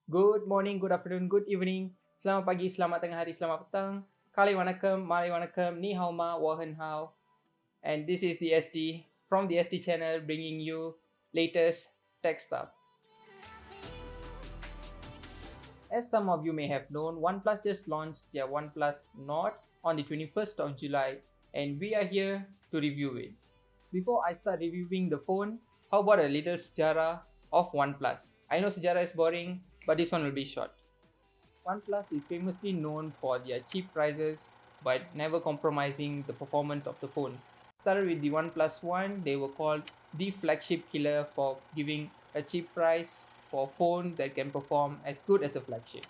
Good morning, good afternoon, good evening. Selamat pagi, selamat tengah hari, selamat petang. Kali vanakkam, malai vanakkam, ni hao ma, wa hen hao. And this is the SD from the SD channel bringing you latest tech stuff. As some of you may have known, OnePlus just launched their OnePlus Nord on the 21st of July and we are here to review it. Before I start reviewing the phone, how about a little sejarah of OnePlus? I know sejarah is boring, but this one will be short. OnePlus is famously known for their cheap prices but never compromising the performance of the phone. Started with the OnePlus One, they were called the flagship killer for giving a cheap price for a phone that can perform as good as a flagship.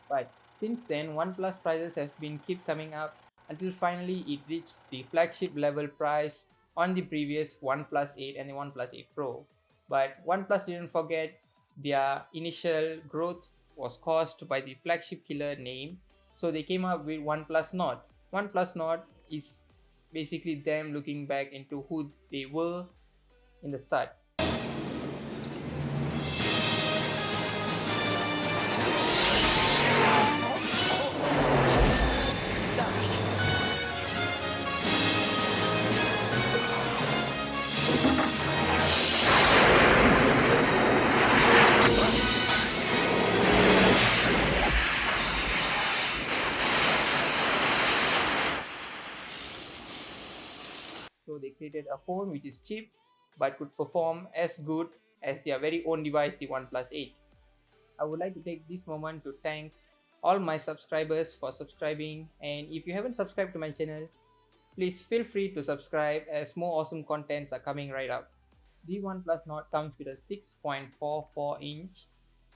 But since then, OnePlus prices have been keep coming up until finally it reached the flagship level price on the previous OnePlus 8 and the OnePlus 8 Pro. But OnePlus didn't forget their initial growth was caused by the flagship killer name, so they came up with OnePlus Nord. OnePlus Nord is basically them looking back into who they were in the start. So they created a phone which is cheap but could perform as good as their very own device, the OnePlus 8. I would like to take this moment to thank all my subscribers for subscribing, and if you haven't subscribed to my channel, please feel free to subscribe as more awesome contents are coming right up. The OnePlus Nord comes with a 6.44-inch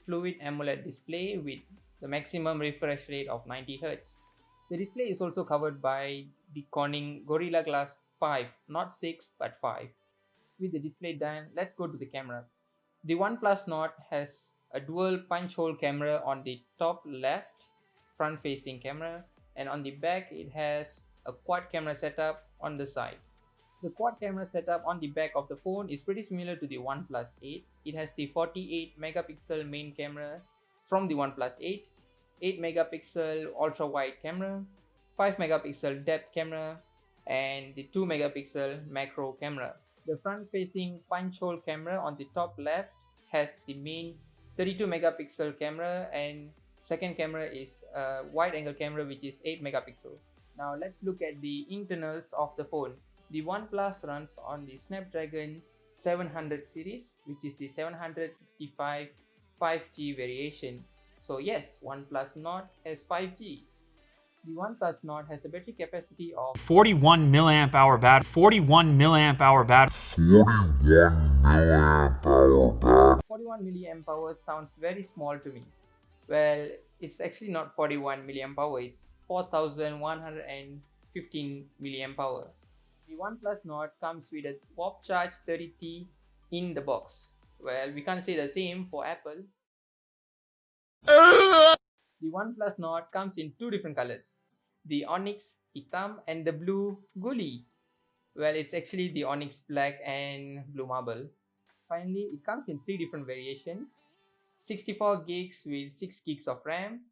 Fluid AMOLED display with the maximum refresh rate of 90Hz. The display is also covered by the Corning Gorilla Glass 5, not 6 but 5. With the display done, let's go to the camera. The OnePlus Nord has a dual punch hole camera on the top left front facing camera, and on the back it has a quad camera setup on the side. The quad camera setup on the back of the phone is pretty similar to the OnePlus 8. It has the 48 megapixel main camera from the OnePlus 8, 8 megapixel ultra wide camera, 5 megapixel depth camera, and the 2 megapixel macro camera. The front facing punch hole camera on the top left has the main 32 megapixel camera, and second camera is a wide angle camera which is 8 megapixel. Now let's look at the internals of the phone. The OnePlus runs on the Snapdragon 700 series, which is the 765 5G variation. So yes, OnePlus Nord has 5G. The OnePlus Nord has a battery capacity of 41 milliamp hour battery. 41 milliamp hour battery. 41 milliamp hour sounds very small to me. Well, it's actually not 41 milliamp hour, it's 4115 milliamp hour. The OnePlus Nord comes with a Pop Charge 30T in the box. Well, we can't say the same for Apple. The OnePlus Nord comes in two different colors, the Onyx Hitam and the Blue Guli. Well, it's actually the Onyx Black and Blue Marble. Finally, it comes in three different variations, 64 gigs with 6 gigs of RAM,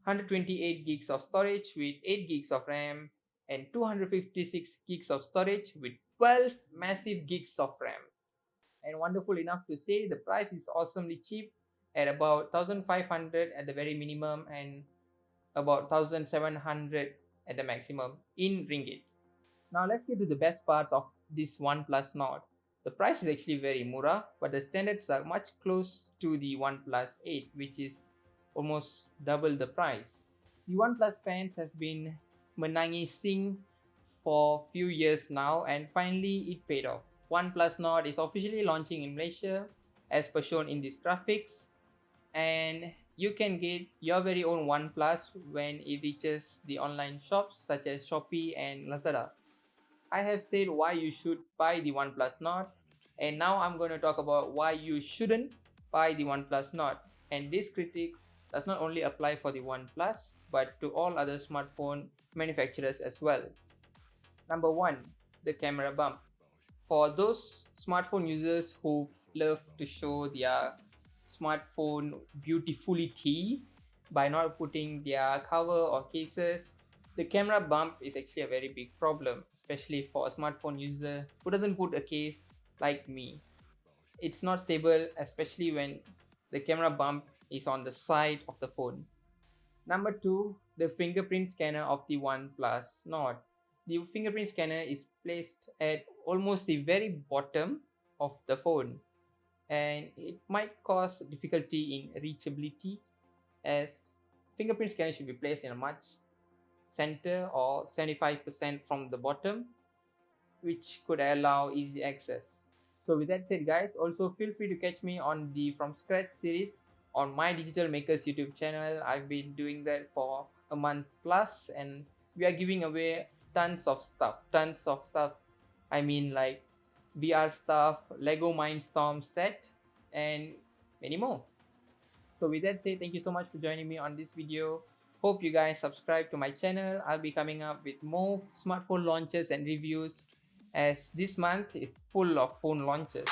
128 gigs of storage with 8 gigs of RAM, and 256 gigs of storage with 12 massive gigs of RAM. And wonderful enough to say, the price is awesomely cheap at about 1500 at the very minimum and about 1700 at the maximum in ringgit. Now let's get to the best parts of this OnePlus Nord. The price is actually very murah, but the standards are much close to the OnePlus 8, which is almost double the price. The OnePlus fans have been menangising for few years now, and finally it paid off. OnePlus Nord is officially launching in Malaysia as per shown in these graphics, and you can get your very own OnePlus when it reaches the online shops such as Shopee and Lazada. I have said why you should buy the OnePlus Nord, and now I'm going to talk about why you shouldn't buy the OnePlus Nord. And this critique does not only apply for the OnePlus but to all other smartphone manufacturers as well. Number 1, the camera bump. For those smartphone users who love to show their smartphone beautifully by not putting their cover or cases. The camera bump is actually a very big problem, especially for a smartphone user who doesn't put a case like me. It's not stable, especially when the camera bump is on the side of the phone. Number 2, the fingerprint scanner of the OnePlus Nord. The fingerprint scanner is placed at almost the very bottom of the phone, and it might cause difficulty in reachability, as fingerprint scanner should be placed in a much center or 75% from the bottom, which could allow easy access. So with that said guys, also feel free to catch me on the From Scratch series on my Digital Makers YouTube channel. I've been doing that for a month plus, and we are giving away tons of stuff. I mean, like VR stuff, Lego Mindstorm set, and many more. So with that said, thank you so much for joining me on this video. Hope you guys subscribe to my channel. I'll be coming up with more smartphone launches and reviews, as this month is full of phone launches.